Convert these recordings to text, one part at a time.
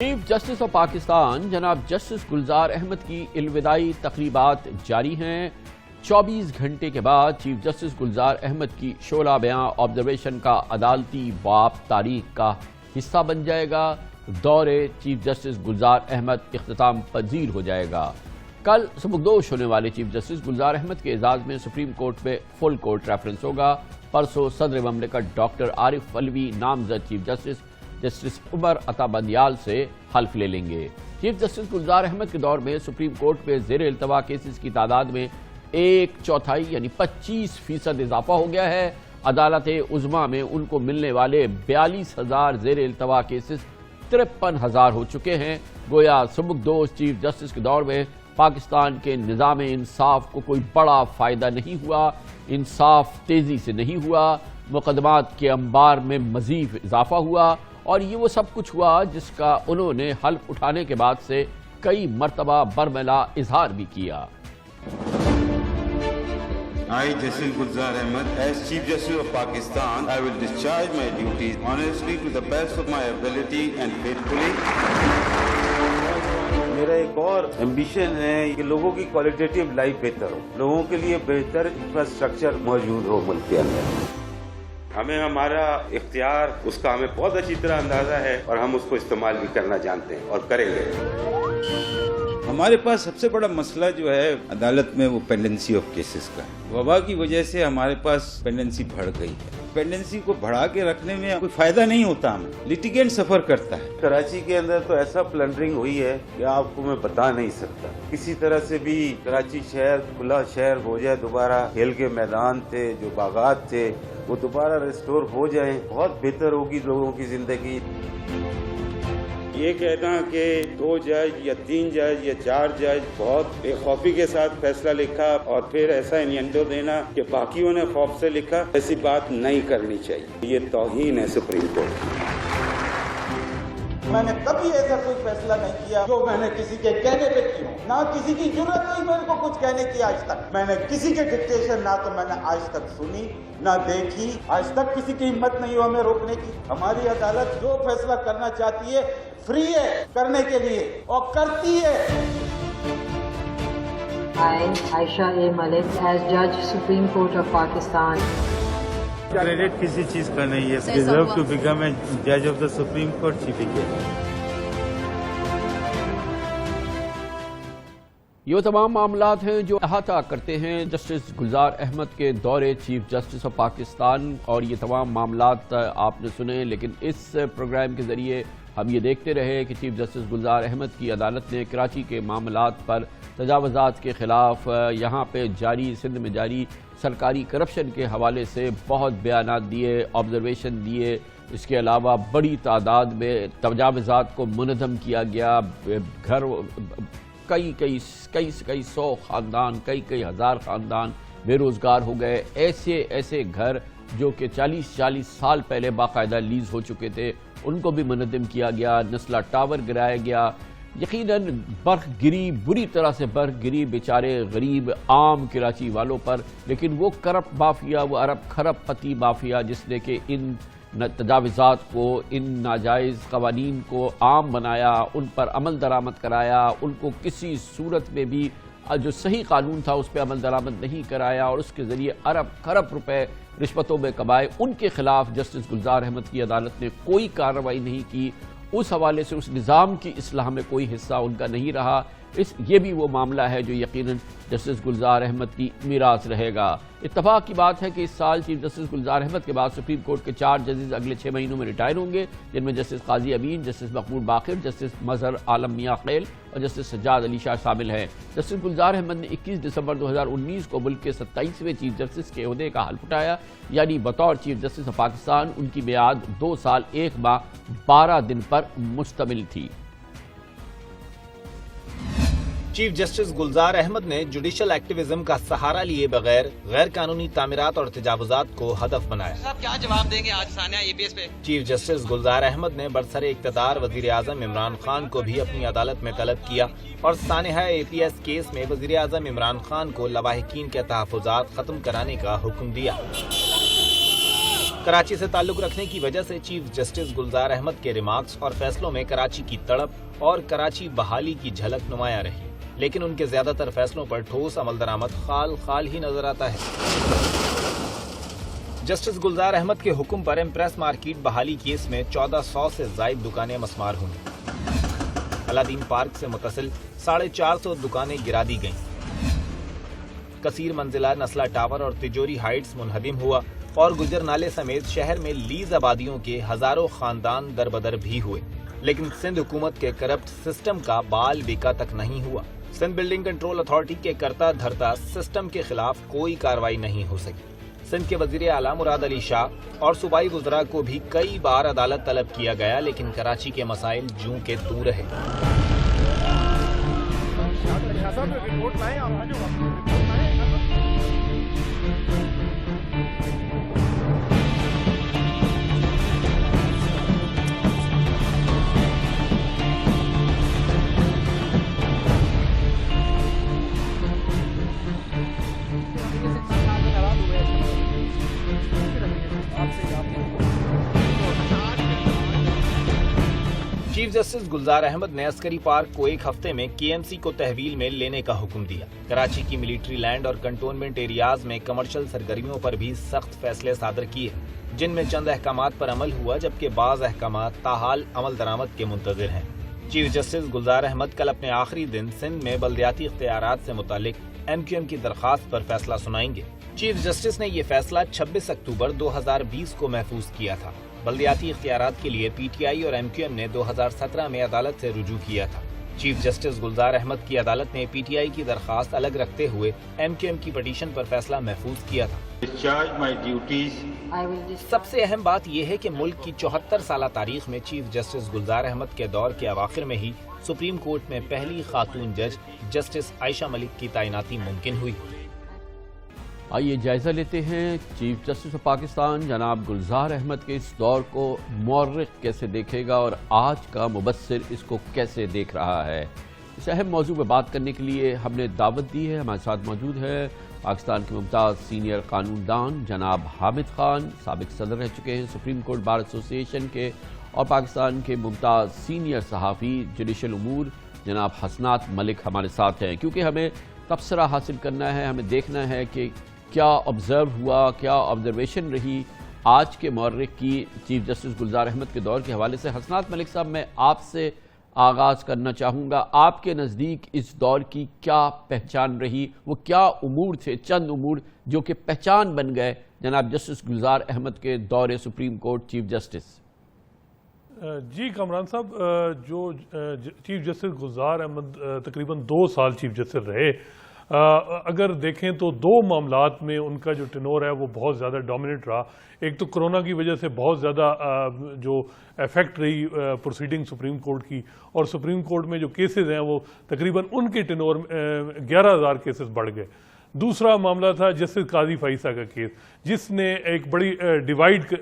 Chief justice of Pakistan جناب justice Gulzar Ahmed کی الوداعی تقریبات جاری ہیں۔ 24 گھنٹے کے بعد چیف جسٹس گلزار احمد کی شعلہ بیاں آبزرویشن کا عدالتی باب تاریخ کا حصہ بن جائے گا۔ دور چیف جسٹس گلزار احمد اختتام پذیر ہو جائے گا۔ کل سبکدوش ہونے والے چیف جسٹس گلزار احمد کے اعزاز میں سپریم کورٹ میں فل کورٹ ریفرنس ہوگا۔ پرسوں صدر مملکت ڈاکٹر عارف علوی نامزد چیف جسٹس عمر عطا بندیال سے حلف لے لیں گے۔ چیف جسٹس گلزار احمد کے دور میں سپریم کورٹ میں زیر التوا کیسز کی تعداد میں 1/4 یعنی 25% اضافہ ہو گیا ہے۔ عدالت عظمیٰ میں ان کو ملنے والے 42,000 زیر التوا کیسز 53,000 ہو چکے ہیں۔ گویا سبکدوش چیف جسٹس کے دور میں پاکستان کے نظام انصاف کو کوئی بڑا فائدہ نہیں ہوا، انصاف تیزی سے نہیں ہوا، مقدمات کے انبار میں مزید اضافہ ہوا، اور یہ وہ سب کچھ ہوا جس کا انہوں نے حلف اٹھانے کے بعد سے کئی مرتبہ برملا اظہار بھی کیا۔ I, Justice Gulzar Ahmad, as Chief Justice of Pakistan, I will discharge my duties honestly to the best of my ability and faithfully. میرا ایک اور ایمبیشن ہے کہ لوگوں کی کوالٹیٹیو لائف بہتر ہو، لوگوں کے لیے بہتر انفراسٹرکچر موجود ہو ملک کے اندر۔ ہمیں ہمارا اختیار اس کا ہمیں بہت اچھی طرح اندازہ ہے اور ہم اس کو استعمال بھی کرنا جانتے ہیں اور کریں گے۔ ہمارے پاس سب سے بڑا مسئلہ جو ہے عدالت میں وہ پینڈنسی آف کیسز کا ہے۔ وبا کی وجہ سے ہمارے پاس پینڈنسی بڑھ گئی ہے۔ پینڈنسی کو بڑھا کے رکھنے میں کوئی فائدہ نہیں ہوتا، ہمیں لیٹیگینٹ سفر کرتا ہے۔ کراچی کے اندر تو ایسا پلنڈرنگ ہوئی ہے کہ آپ کو میں بتا نہیں سکتا۔ کسی طرح سے بھی کراچی شہر کھلا شہر ہو جائے، دوبارہ کھیل کے میدان تھے، جو باغات تھے، وہ دوبارہ ریسٹور ہو جائیں، بہت بہتر ہوگی لوگوں کی زندگی۔ یہ کہنا کہ 2 جج یا 3 جج یا 4 جج بہت بے خوفی کے ساتھ فیصلہ لکھا اور پھر ایسا انینڈو دینا کہ باقیوں نے خوف سے لکھا، ایسی بات نہیں کرنی چاہیے۔ یہ توہین ہے سپریم کورٹ۔ میں نے کبھی ایسا کوئی فیصلہ نہیں کیا جو میں نے کسی کے کہنے پہ کی ہوں، نہ کسی کی جرات ہوئی میرے کو کچھ کہنے کی آج تک۔ میں نے کسی کے ڈکٹیشن نہ تو میں نے آج تک سنی نہ دیکھی، آج تک کسی کی ہمت نہیں ہو ہمیں روکنے کی۔ ہماری عدالت جو فیصلہ کرنا چاہتی ہے فری ہے کرنے کے لیے اور کرتی ہے۔ I, Aisha A. Malik, as Judge Supreme Court of Pakistan. Credit کسی چیز کا نہیں ہے، ڈیزرو ٹو بیکم اے جج of the supreme court chief justice. یہ وہ تمام معاملات ہیں جو احاطہ کرتے ہیں جسٹس گلزار احمد کے دور چیف جسٹس آف پاکستان، اور یہ تمام معاملات آپ نے سنے، لیکن اس پروگرام کے ذریعے ہم یہ دیکھتے رہے کہ چیف جسٹس گلزار احمد کی عدالت نے کراچی کے معاملات پر تجاوزات کے خلاف یہاں پہ جاری سندھ میں جاری سرکاری کرپشن کے حوالے سے بہت بیانات دیے، آبزرویشن دیے۔ اس کے علاوہ بڑی تعداد میں تجاوزات کو منظم کیا گیا۔ گھر کئی سو خاندان، کئی ہزار خاندان بے روزگار ہو گئے۔ ایسے گھر جو کہ 40 سال پہلے باقاعدہ لیز ہو چکے تھے، ان کو بھی منظم کیا گیا۔ نسلہ ٹاور گرایا گیا۔ یقیناً برق گری، بری طرح سے برق گری بیچارے غریب عام کراچی والوں پر، لیکن وہ کرپٹ مافیا، وہ ارب خرب پتی مافیا جس نے کہ ان تجاوزات کو، ان ناجائز قوانین کو عام بنایا، ان پر عمل درآمد کرایا، ان کو کسی صورت میں بھی جو صحیح قانون تھا اس پہ عمل درآمد نہیں کرایا، اور اس کے ذریعے ارب خرب روپے رشوتوں میں کمائے، ان کے خلاف جسٹس گلزار احمد کی عدالت نے کوئی کارروائی نہیں کی۔ اس حوالے سے اس نظام کی اصلاح میں کوئی حصہ ان کا نہیں رہا۔ یہ بھی وہ معاملہ ہے جو یقیناً جسٹس گلزار احمد کی میراث رہے گا۔ اتفاق کی بات ہے کہ اس سال چیف جسٹس گلزار احمد کے بعد سپریم کورٹ کے 4 ججز اگلے 6 مہینوں میں ریٹائر ہوں گے، جن میں جسٹس قاضی امین، جسٹس مقبول باقر، جسٹس مظہر عالم میاں قیل اور جسٹس سجاد علی شاہ شامل ہیں۔ جسٹس گلزار احمد نے 21 دسمبر 2019 کو ملک کے 27ویں چیف جسٹس کے عہدے کا حلف اٹھایا، یعنی بطور چیف جسٹس آف پاکستان ان کی میعاد 2 سال 1 ماہ 12 دن پر مشتمل تھی۔ چیف جسٹس گلزار احمد نے جوڈیشل ایکٹیویزم کا سہارا لیے بغیر غیر قانونی تعمیرات اور تجاوزات کو ہدف بنایا۔ صاحب کیا جواب دیں گے آج ثانیہ APS پہ؟ چیف جسٹس گلزار احمد نے برسر اقتدار وزیر اعظم عمران خان کو بھی اپنی عدالت میں طلب کیا اور سانحہ APS کیس میں وزیر اعظم عمران خان کو لواحقین کے تحفظات ختم کرانے کا حکم دیا۔ کراچی سے تعلق رکھنے کی وجہ سے چیف جسٹس گلزار احمد کے ریمارکس اور فیصلوں میں کراچی کی تڑپ اور کراچی بحالی کی جھلک نمایاں رہی، لیکن ان کے زیادہ تر فیصلوں پر ٹھوس عمل درآمد خال ہی نظر آتا ہے۔ جسٹس گلزار احمد کے حکم پر امپریس مارکیٹ بحالی کیس میں 1400 سے زائد دکانیں مسمار ہوئیں۔ الادین پارک سے متصل 450 دکانیں گرا دی گئیں۔ کثیر منزلہ نسلہ ٹاور اور تجوری ہائٹس منہدم ہوا اور گجر نالے سمیت شہر میں لیز آبادیوں کے ہزاروں خاندان دربدر بھی ہوئے، لیکن سندھ حکومت کے کرپٹ سسٹم کا بال بیکا تک نہیں ہوا۔ سندھ بلڈنگ کنٹرول اتھارٹی کے کرتا دھرتا سسٹم کے خلاف کوئی کارروائی نہیں ہو سکی۔ سندھ کے وزیر اعلیٰ مراد علی شاہ اور صوبائی وزراء کو بھی کئی بار عدالت طلب کیا گیا، لیکن کراچی کے مسائل جوں کے توں رہے۔ چیف جسٹس گلزار احمد نے عسکری پارک کو ایک ہفتے میں KMC کو تحویل میں لینے کا حکم دیا۔ کراچی کی ملٹری لینڈ اور کنٹونمنٹ ایریاز میں کمرشل سرگرمیوں پر بھی سخت فیصلے صادر کیے، جن میں چند احکامات پر عمل ہوا جبکہ بعض احکامات تاحال عمل درآمد کے منتظر ہیں۔ چیف جسٹس گلزار احمد کل اپنے آخری دن سندھ میں بلدیاتی اختیارات سے متعلق MQM کی درخواست پر فیصلہ سنائیں گے۔ چیف جسٹس نے یہ فیصلہ 26 اکتوبر 2020 کو محفوظ کیا تھا۔ بلدیاتی اختیارات کے لیے PTI اور MQM نے 2017 میں عدالت سے رجوع کیا تھا۔ چیف جسٹس گلزار احمد کی عدالت نے PTI کی درخواست الگ رکھتے ہوئے MQM کی پٹیشن پر فیصلہ محفوظ کیا تھا۔ سب سے اہم بات یہ ہے کہ ملک کی 74 سالہ تاریخ میں چیف جسٹس گلزار احمد کے دور کے اواخر میں ہی سپریم کورٹ میں پہلی خاتون جج جسٹس عائشہ ملک کی تعیناتی ممکن ہوئی۔ آئیے جائزہ لیتے ہیں چیف جسٹس آف پاکستان جناب گلزار احمد کے اس دور کو مورخ کیسے دیکھے گا اور آج کا مبصر اس کو کیسے دیکھ رہا ہے۔ اس اہم موضوع پہ بات کرنے کے لیے ہم نے دعوت دی ہے۔ ہمارے ساتھ موجود ہے پاکستان کے ممتاز سینئر قانون دان جناب حامد خان، سابق صدر رہ چکے ہیں سپریم کورٹ بار ایسوسی ایشن کے، اور پاکستان کے ممتاز سینئر صحافی جوڈیشل امور جناب حسنات ملک ہمارے ساتھ ہیں۔ کیونکہ ہمیں تبصرہ حاصل کرنا ہے، ہمیں دیکھنا ہے کہ کیا آبزرو ہوا، کیا آبزرویشن رہی آج کے مورخ کی چیف جسٹس گلزار احمد کے دور کے حوالے سے۔ حسنات ملک صاحب، میں آپ سے آغاز کرنا چاہوں گا، آپ کے نزدیک اس دور کی کیا پہچان رہی، وہ کیا امور تھے، چند امور جو کہ پہچان بن گئے جناب جسٹس گلزار احمد کے دور سپریم کورٹ چیف جسٹس؟ جی کامران صاحب، جو چیف جسٹس گلزار احمد تقریباً 2 سال چیف جسٹس رہے، اگر دیکھیں تو 2 معاملات میں ان کا جو ٹینور ہے وہ بہت زیادہ ڈومیننٹ رہا۔ ایک تو کرونا کی وجہ سے بہت زیادہ جو ایفیکٹ رہی پروسیڈنگ سپریم کورٹ کی، اور سپریم کورٹ میں جو کیسز ہیں وہ تقریباً ان کے ٹینور 11,000 کیسز بڑھ گئے۔ دوسرا معاملہ تھا جسٹس قاضی فائزہ کا کیس، جس نے ایک بڑی ڈیوائیڈ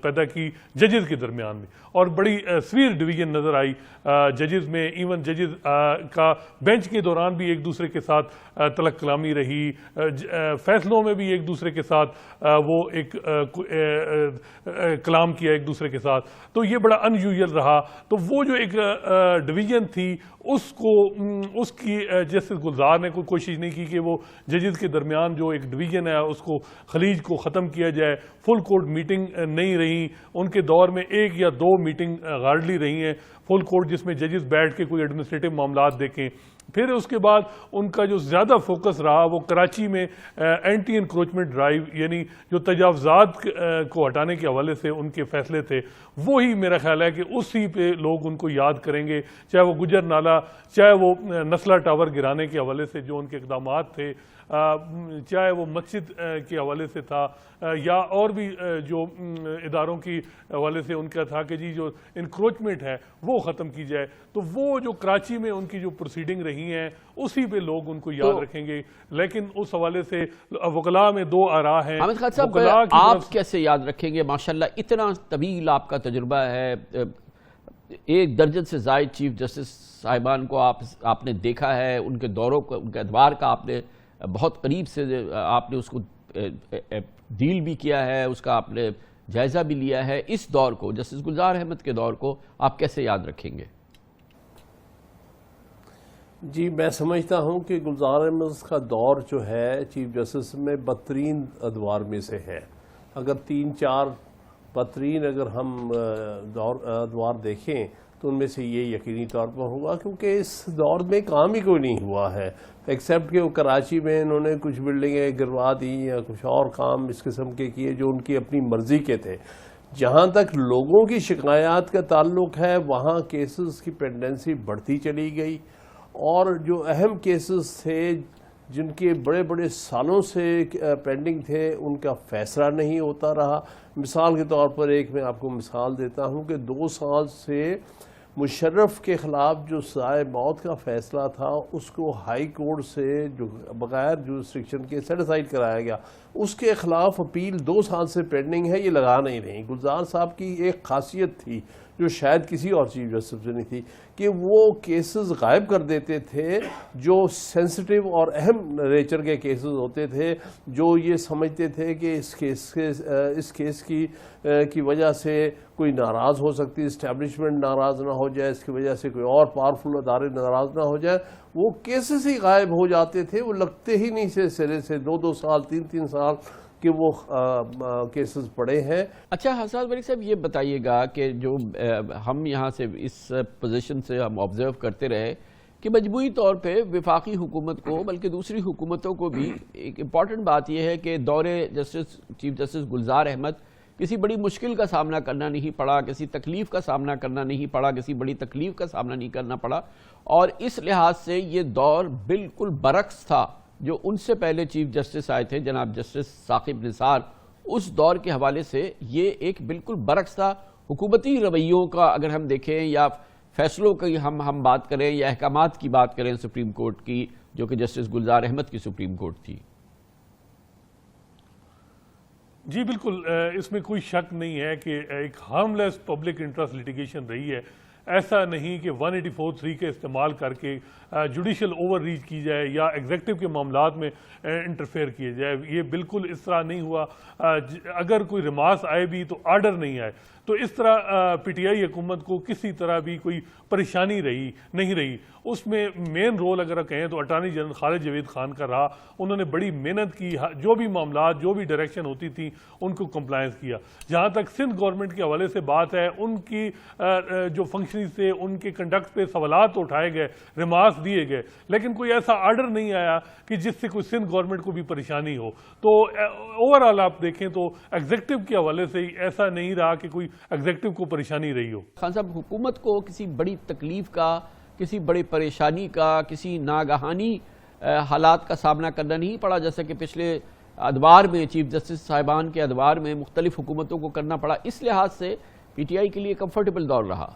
پیدا کی ججز کے درمیان میں، اور بڑی سویر ڈویژن نظر آئی ججز میں۔ ایون ججز کا بینچ کے دوران بھی ایک دوسرے کے ساتھ طلق کلامی رہی، فیصلوں میں بھی ایک دوسرے کے ساتھ وہ ایک کلام کیا ایک دوسرے کے ساتھ، تو یہ بڑا ان یوزول رہا۔ تو وہ جو ایک ڈویژن تھی اس کی جسٹس گلزار نے کوئی کوشش نہیں کی کہ وہ ججز کے درمیان جو ایک ڈویژن ہے اس کو خلیج کو ختم کیا جائے۔ فل کورٹ میٹنگ نہیں رہی ان کے دور میں، 1 یا 2 میٹنگ ہارڈلی رہی ہیں فل کورٹ جس میں ججز بیٹھ کے کوئی ایڈمنسٹریٹو معاملات دیکھیں۔ پھر اس کے بعد ان کا جو زیادہ فوکس رہا وہ کراچی میں اینٹی انکروچمنٹ ڈرائیو، یعنی جو تجاوزات کو ہٹانے کے حوالے سے ان کے فیصلے تھے، وہی میرا خیال ہے کہ اسی پہ لوگ ان کو یاد کریں گے، چاہے وہ گجر نالہ، چاہے وہ نسلہ ٹاور گرانے کے حوالے سے جو ان کے اقدامات تھے، چاہے وہ مسجد کے حوالے سے تھا، یا اور بھی جو اداروں کی حوالے سے ان کا تھا کہ جی جو انکروچمنٹ ہے وہ ختم کی جائے۔ تو وہ جو کراچی میں ان کی جو پروسیڈنگ رہی ہیں اسی پہ لوگ ان کو یاد رکھیں گے۔ لیکن اس حوالے سے وکلاء میں 2 آراء ہیں۔ حامد خان صاحب، آپ کیسے یاد رکھیں گے؟ ماشاءاللہ اتنا طویل آپ کا تجربہ ہے، 1 درجن سے زائد چیف جسٹس صاحبان کو آپ نے دیکھا ہے، ان کے دوروں کو، ان کے ادوار کا آپ نے بہت قریب سے آپ نے اس کو ڈیل بھی کیا ہے، اس کا آپ نے جائزہ بھی لیا ہے، اس دور کو، جسٹس گلزار احمد کے دور کو آپ کیسے یاد رکھیں گے؟ جی میں سمجھتا ہوں کہ گلزار احمد کا دور جو ہے چیف جسٹس میں بدترین ادوار میں سے ہے. اگر 3-4 بدترین اگر ہم ادوار دیکھیں تو ان میں سے یہ یقینی طور پر ہوگا، کیونکہ اس دور میں کام ہی کوئی نہیں ہوا ہے ایکسیپٹ کہ وہ کراچی میں انہوں نے کچھ بلڈنگیں گروا دی یا کچھ اور کام اس قسم کے کیے جو ان کی اپنی مرضی کے تھے. جہاں تک لوگوں کی شکایات کا تعلق ہے وہاں کیسز کی پینڈنسی بڑھتی چلی گئی، اور جو اہم کیسز تھے جن کے بڑے بڑے سالوں سے پینڈنگ تھے ان کا فیصلہ نہیں ہوتا رہا. مثال کے طور پر ایک میں آپ کو مثال دیتا ہوں کہ 2 سال سے مشرف کے خلاف جو سزائے موت کا فیصلہ تھا اس کو ہائی کورٹ سے جو بغیر جورسڈکشن کے سیٹ اسائڈ کرایا گیا، اس کے خلاف اپیل 2 سال سے پینڈنگ ہے، یہ لگا نہیں رہی. گلزار صاحب کی ایک خاصیت تھی جو شاید کسی اور چیف جسٹس سے نہیں تھی کہ وہ کیسز غائب کر دیتے تھے جو سینسٹیو اور اہم نیچر کے کیسز ہوتے تھے، جو یہ سمجھتے تھے کہ اس کیس کی وجہ سے کوئی ناراض ہو سکتی، اسٹیبلشمنٹ ناراض نہ ہو جائے، اس کی وجہ سے کوئی اور پاورفل ادارے ناراض نہ ہو جائے. وہ کیسز ہی غائب ہو جاتے تھے، وہ لگتے ہی نہیں سے سرے سے 2-2 سال 3-3 سال کہ وہ کیسز پڑے ہیں. اچھا حساس ملک صاحب یہ بتائیے گا کہ جو ہم یہاں سے اس پوزیشن سے ہم آبزرو کرتے رہے کہ مجموعی طور پہ وفاقی حکومت کو بلکہ دوسری حکومتوں کو بھی ایک امپورٹنٹ بات یہ ہے کہ دور چیف جسٹس گلزار احمد کسی بڑی مشکل کا سامنا کرنا نہیں پڑا، کسی تکلیف کا سامنا کرنا نہیں پڑا، کسی بڑی تکلیف کا سامنا نہیں کرنا پڑا، اور اس لحاظ سے یہ دور بالکل برعکس تھا جو ان سے پہلے چیف جسٹس آئے تھے جناب جسٹس ثاقب نثار. اس دور کے حوالے سے یہ ایک بالکل برعکس تھا. حکومتی رویوں کا اگر ہم دیکھیں یا فیصلوں کی ہم بات کریں یا احکامات کی بات کریں سپریم کورٹ کی جو کہ جسٹس گلزار احمد کی سپریم کورٹ تھی. جی بالکل، اس میں کوئی شک نہیں ہے کہ ایک ہارم لیس پبلک انٹرسٹ لیٹیگیشن رہی ہے. ایسا نہیں کہ 184(3) کے استعمال کر کے جوڈیشل اوور ریچ کی جائے یا ایگزیکٹو کے معاملات میں انٹرفیئر کیے جائے. یہ بالکل اس طرح نہیں ہوا. اگر کوئی ریمارکس آئے بھی تو آرڈر نہیں آئے. تو اس طرح پی ٹی آئی حکومت کو کسی طرح بھی کوئی پریشانی نہیں رہی. اس میں مین رول اگر کہیں تو اٹارنی جنرل خالد جاوید خان کا رہا. انہوں نے بڑی محنت کی، جو بھی معاملات جو بھی ڈائریکشن ہوتی تھی ان کو کمپلائنس کیا. جہاں تک سندھ گورنمنٹ کے حوالے سے بات ہے، ان کی جو فنکشننگ سے ان کے کنڈکٹ پہ سوالات اٹھائے گئے، ریمارکس دیے گئے، لیکن کوئی ایسا آرڈر نہیں آیا کہ جس سے کوئی سندھ گورنمنٹ کو بھی پریشانی ہو. تو اوورآل آپ دیکھیں تو ایگزیکٹو کے حوالے سے ایسا نہیں رہا کہ کوئی ایگزیکٹو کو پریشانی رہی ہو. خان صاحب، حکومت کو کسی بڑی تکلیف کا، کسی بڑی پریشانی کا، کسی ناگہانی حالات کا سامنا کرنا نہیں پڑا جیسا کہ پچھلے ادوار میں چیف جسٹس صاحبان کے ادوار میں مختلف حکومتوں کو کرنا پڑا. اس لحاظ سے پی ٹی آئی کے لیے کمفرٹیبل دور رہا.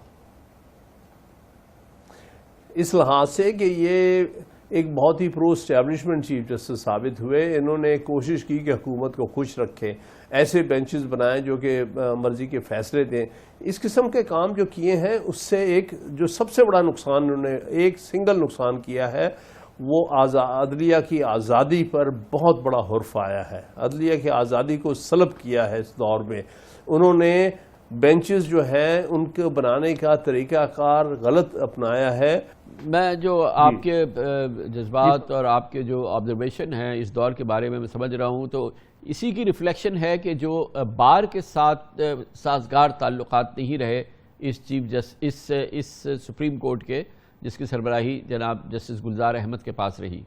اس لحاظ سے کہ یہ ایک بہت ہی پرو اسٹیبلشمنٹ چیف جسٹس ثابت ہوئے. انہوں نے کوشش کی کہ حکومت کو خوش رکھیں، ایسے بینچز بنائیں جو کہ مرضی کے فیصلے دیں. اس قسم کے کام جو کیے ہیں اس سے ایک جو سب سے بڑا نقصان انہوں نے ایک سنگل نقصان کیا ہے وہ عدلیہ کی آزادی پر بہت بڑا حرف آیا ہے. عدلیہ کی آزادی کو سلب کیا ہے اس دور میں. انہوں نے بینچز جو ہیں ان کو بنانے کا طریقہ کار غلط اپنایا ہے. میں جو آپ کے جذبات اور آپ کے جو آبزرویشن ہیں اس دور کے بارے میں سمجھ رہا ہوں تو اسی کی ریفلیکشن ہے کہ جو بار کے ساتھ سازگار تعلقات نہیں رہے اس سپریم کورٹ کے جس کی سربراہی جناب جسٹس گلزار احمد کے پاس رہی.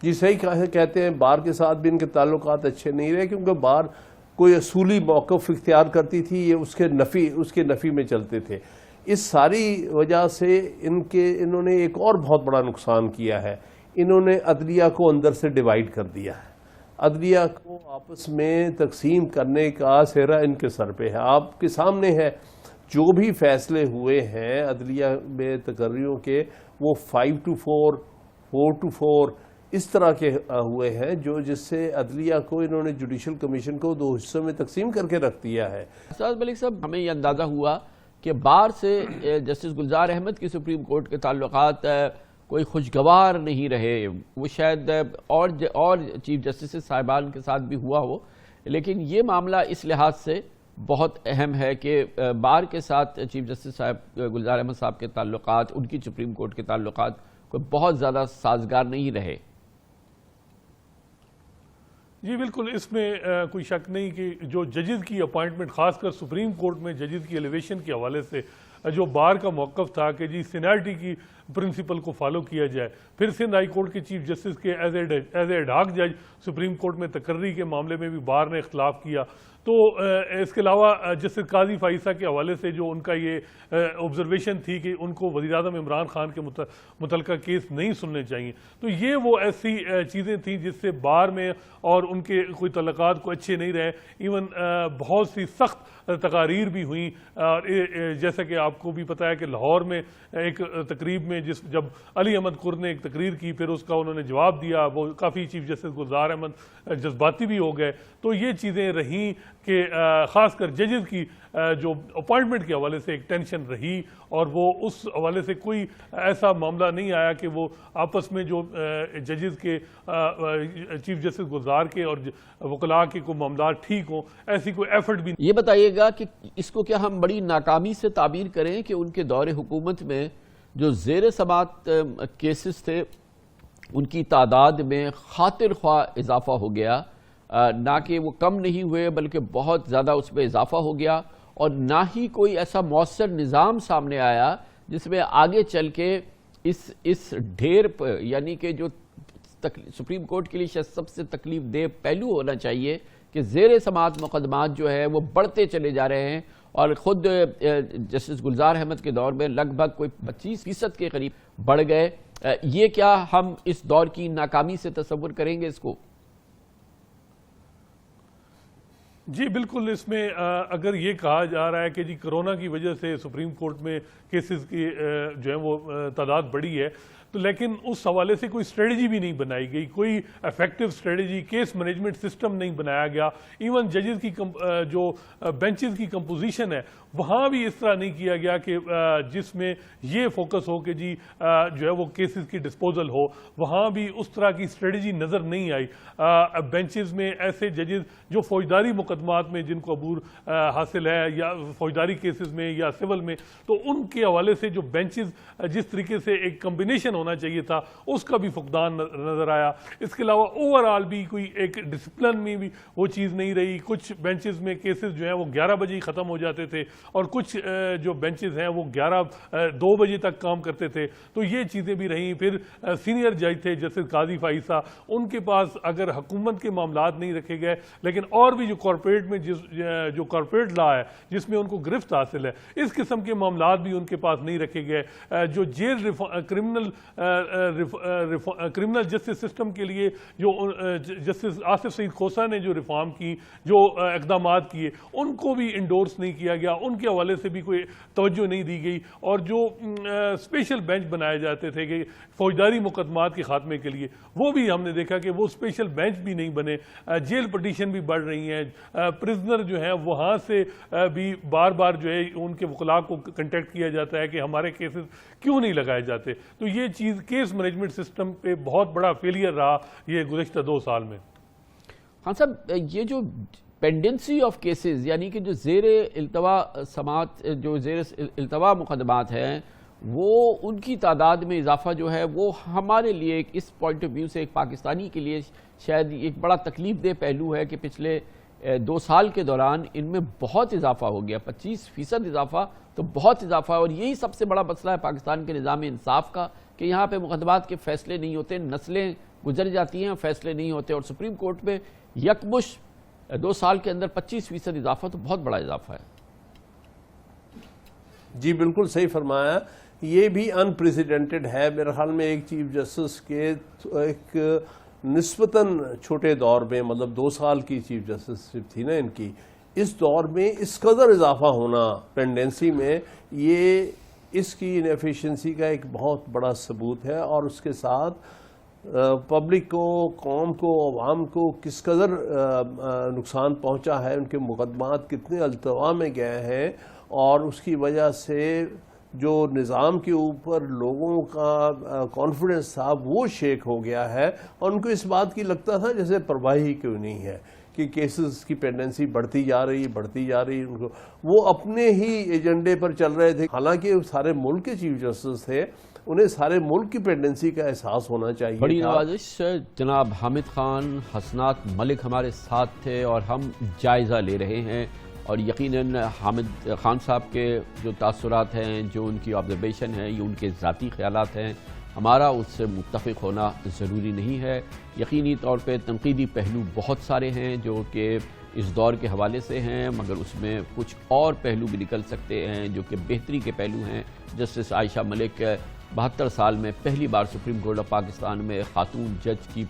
جی صحیح کہتے ہیں، بار کے ساتھ بھی ان کے تعلقات اچھے نہیں رہے کیونکہ بار کوئی اصولی موقف اختیار کرتی تھی، یہ اس کے نفی میں چلتے تھے. اس ساری وجہ سے انہوں نے ایک اور بہت بڑا نقصان کیا ہے. انہوں نے عدلیہ کو اندر سے ڈیوائیڈ کر دیا ہے. عدلیہ کو آپس میں تقسیم کرنے کا سہرا ان کے سر پہ ہے. آپ کے سامنے ہے جو بھی فیصلے ہوئے ہیں عدلیہ میں تقرریوں کے وہ 5-4 4-4 اس طرح کے ہوئے ہیں جس سے عدلیہ کو انہوں نے جوڈیشل کمیشن کو 2 حصوں میں تقسیم کر کے رکھ دیا ہے. استاد ملک صاحب، ہمیں یہ اندازہ ہوا کہ بار سے جسٹس گلزار احمد کی سپریم کورٹ کے تعلقات کوئی خوشگوار نہیں رہے. وہ شاید اور چیف جسٹس صاحبان کے ساتھ بھی ہوا ہو، لیکن یہ معاملہ اس لحاظ سے بہت اہم ہے کہ بار کے ساتھ چیف جسٹس صاحب گلزار احمد صاحب کے تعلقات، ان کی سپریم کورٹ کے تعلقات کوئی بہت زیادہ سازگار نہیں رہے. جی بالکل، اس میں کوئی شک نہیں کہ جو ججز کی اپوائنٹمنٹ، خاص کر سپریم کورٹ میں ججز کی ایلیویشن کے حوالے سے جو بار کا موقف تھا کہ جی سینیرٹی کی پرنسپل کو فالو کیا جائے، پھر سندھ ہائی کورٹ کے چیف جسٹس کے ایز اے ایڈ جج سپریم کورٹ میں تقرری کے معاملے میں بھی بار نے اختلاف کیا. تو اس کے علاوہ جسٹس قاضی فائزہ کے حوالے سے جو ان کا یہ آبزرویشن تھی کہ ان کو وزیر اعظم عمران خان کے متعلقہ کیس نہیں سننے چاہیے، تو یہ وہ ایسی چیزیں تھیں جس سے بار میں اور ان کے کوئی تعلقات کو اچھے نہیں رہے. ایون بہت سی سخت تقاریر بھی ہوئیں، جیسا کہ آپ کو بھی پتہ ہے کہ لاہور میں ایک تقریب میں جب علی احمد قر نے ایک تقریر کی، پھر اس کا انہوں نے جواب دیا، وہ کافی چیف جسٹس گلزار احمد جذباتی بھی ہو گئے. تو یہ چیزیں رہیں کہ خاص کر ججز کی جو اپوائنٹمنٹ کے حوالے سے ایک ٹینشن رہی، اور وہ اس حوالے سے کوئی ایسا معاملہ نہیں آیا کہ وہ آپس میں جو ججز کے چیف جسٹس گلزار کے اور وکلاء کے کوئی معاملات ٹھیک ہوں، ایسی کوئی ایفرٹ بھی. یہ بتائیے گا کہ اس کو کیا ہم بڑی ناکامی سے تعبیر کریں کہ ان کے دور حکومت میں جو زیر سماعت کیسز تھے ان کی تعداد میں خاطر خواہ اضافہ ہو گیا، نہ کہ وہ کم نہیں ہوئے بلکہ بہت زیادہ اس پہ اضافہ ہو گیا، اور نہ ہی کوئی ایسا مؤثر نظام سامنے آیا جس میں آگے چل کے اس ڈھیر پر، یعنی کہ جو سپریم کورٹ کے لیے شاید سب سے تکلیف دہ پہلو ہونا چاہیے کہ زیر سماعت مقدمات جو ہے وہ بڑھتے چلے جا رہے ہیں، اور خود جسٹس گلزار احمد کے دور میں لگ بھگ کوئی 25% کے قریب بڑھ گئے. یہ کیا ہم اس دور کی ناکامی سے تصور کریں گے اس کو؟ جی بالکل، اس میں اگر یہ کہا جا رہا ہے کہ جی کرونا کی وجہ سے سپریم کورٹ میں کیسز کی جو ہے وہ تعداد بڑھی ہے، تو لیکن اس حوالے سے کوئی اسٹریٹجی بھی نہیں بنائی گئی، کوئی effective strategy, case management system نہیں بنایا گیا. ایون ججز کی جو بینچز کی کمپوزیشن ہے وہاں بھی اس طرح نہیں کیا گیا کہ جس میں یہ فوکس ہو کہ جی جو ہے وہ کیسز کی ڈسپوزل ہو، وہاں بھی اس طرح کی اسٹریٹجی نظر نہیں آئی. بینچز میں ایسے ججز جو فوجداری مقدمات میں جن کو عبور حاصل ہے، یا فوجداری کیسز میں یا سول میں، تو ان کے حوالے سے جو بینچز جس طریقے سے ایک کمبینیشن ہونا چاہیے تھا اس کا بھی فقدان نظر آیا. اس کے علاوہ اوورآل بھی کوئی ایک ڈسپلن میں بھی وہ چیز نہیں رہی. کچھ بینچز میں کیسز جو ہیں وہ 11 بجے ہی ختم ہو جاتے تھے، اور کچھ جو بینچز ہیں وہ 2 بجے تک کام کرتے تھے. تو یہ چیزیں بھی رہیں. پھر سینئر جج تھے جسٹس قاضی فائزہ، ان کے پاس اگر حکومت کے معاملات نہیں رکھے گئے، لیکن اور بھی جو کارپوریٹ میں جو کارپوریٹ لا ہے جس میں ان کو گرفت حاصل ہے، اس قسم کے معاملات بھی ان کے پاس نہیں رکھے گئے. جو جیل کرمنل جسٹس سسٹم کے لیے جو جسٹس آصف سعید کھوسہ نے جو ریفارم کی، جو اقدامات کیے، ان کو بھی انڈورس نہیں کیا گیا، ان کے حوالے سے بھی کوئی توجہ نہیں دی گئی. اور جو اسپیشل بینچ بنائے جاتے تھے کہ فوجداری مقدمات کے خاتمے کے لیے، وہ بھی ہم نے دیکھا کہ وہ اسپیشل بینچ بھی نہیں بنے. جیل پٹیشن بھی بڑھ رہی ہیں، پرزنر جو ہیں وہاں سے بھی بار بار جو ہے ان کے وکلاء کو کنٹیکٹ کیا جاتا ہے کہ ہمارے کیسز کیوں نہیں لگائے جاتے. تو یہ چیز کیس مینجمنٹ سسٹم پہ بہت بڑا فیلئر رہا یہ گزشتہ 2 سال میں. خان صاحب، یہ جو پینڈنسی آف کیسز، یعنی کہ جو زیر التوا سماعت، جو زیر التوا مقدمات ہیں، وہ ان کی تعداد میں اضافہ جو ہے وہ ہمارے لیے اس پوائنٹ آف ویو سے ایک پاکستانی کے لیے شاید ایک بڑا تکلیف دہ پہلو ہے کہ پچھلے 2 سال کے دوران ان میں بہت اضافہ ہو گیا. 25% اضافہ تو بہت اضافہ ہے، اور یہی سب سے بڑا مسئلہ ہے پاکستان کے نظام انصاف کا کہ یہاں پہ مقدمات کے فیصلے نہیں ہوتے، نسلیں گزر جاتی ہیں، فیصلے نہیں ہوتے. اور سپریم کورٹ میں یکمش 2 سال کے اندر 25% اضافہ تو بہت بڑا اضافہ ہے. جی بالکل صحیح فرمایا. یہ بھی انپریسیڈنٹڈ ہے. میرے خیال میں ایک چیف جسٹس کے ایک نسبتاً چھوٹے دور میں، مطلب 2 سال کی چیف جسٹس تھی نا ان کی، اس دور میں اس قدر اضافہ ہونا پینڈنسی میں، یہ اس کی انیفیشنسی کا ایک بہت بڑا ثبوت ہے. اور اس کے ساتھ پبلک کو، قوم کو، عوام کو کس قدر نقصان پہنچا ہے، ان کے مقدمات کتنے التوا میں گئے ہیں، اور اس کی وجہ سے جو نظام کے اوپر لوگوں کا کانفیڈنس تھا وہ شیک ہو گیا ہے، اور ان کو اس بات کی لگتا تھا جیسے پرواہ ہی کیوں نہیں ہے کہ کیسز کی پینڈنسی بڑھتی جا رہی ان کو وہ اپنے ہی ایجنڈے پر چل رہے تھے. حالانکہ سارے ملک کے چیف جسٹس تھے، انہیں سارے ملک کی پینڈنسی کا احساس ہونا چاہیے. بڑی نوازش. جناب حامد خان حسنات ملک ہمارے ساتھ تھے اور ہم جائزہ لے رہے ہیں، اور یقیناً حامد خان صاحب کے جو تاثرات ہیں، جو ان کی آبزرویشن ہے، یہ ان کے ذاتی خیالات ہیں، ہمارا اس سے متفق ہونا ضروری نہیں ہے. یقینی طور پہ تنقیدی پہلو بہت سارے ہیں جو کہ اس دور کے حوالے سے ہیں، مگر اس میں کچھ اور پہلو بھی نکل سکتے ہیں جو کہ بہتری کے پہلو ہیں. جسٹس عائشہ ملک 72 سال میں پہلی بار سپریم کورٹ آف پاکستان میں خاتون جج کی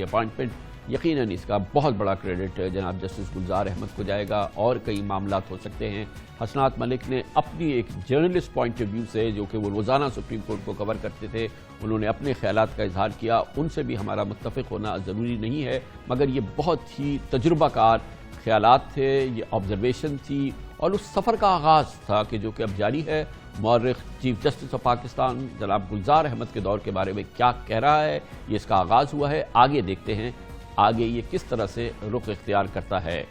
اپائنٹمنٹ، یقیناً اس کا بہت بڑا کریڈٹ جناب جسٹس گلزار احمد کو جائے گا، اور کئی معاملات ہو سکتے ہیں. حسنات ملک نے اپنی ایک جرنلسٹ پوائنٹ آف ویو سے، جو کہ وہ روزانہ سپریم کورٹ کو کور کرتے تھے، انہوں نے اپنے خیالات کا اظہار کیا. ان سے بھی ہمارا متفق ہونا ضروری نہیں ہے، مگر یہ بہت ہی تجربہ کار خیالات تھے، یہ آبزرویشن تھی، اور اس سفر کا آغاز تھا کہ جو کہ اب جاری ہے. مورخ چیف جسٹس آف پاکستان جناب گلزار احمد کے دور کے بارے میں کیا کہہ رہا ہے، یہ اس کا آغاز ہوا ہے. آگے دیکھتے ہیں آگے یہ کس طرح سے رخ اختیار کرتا ہے.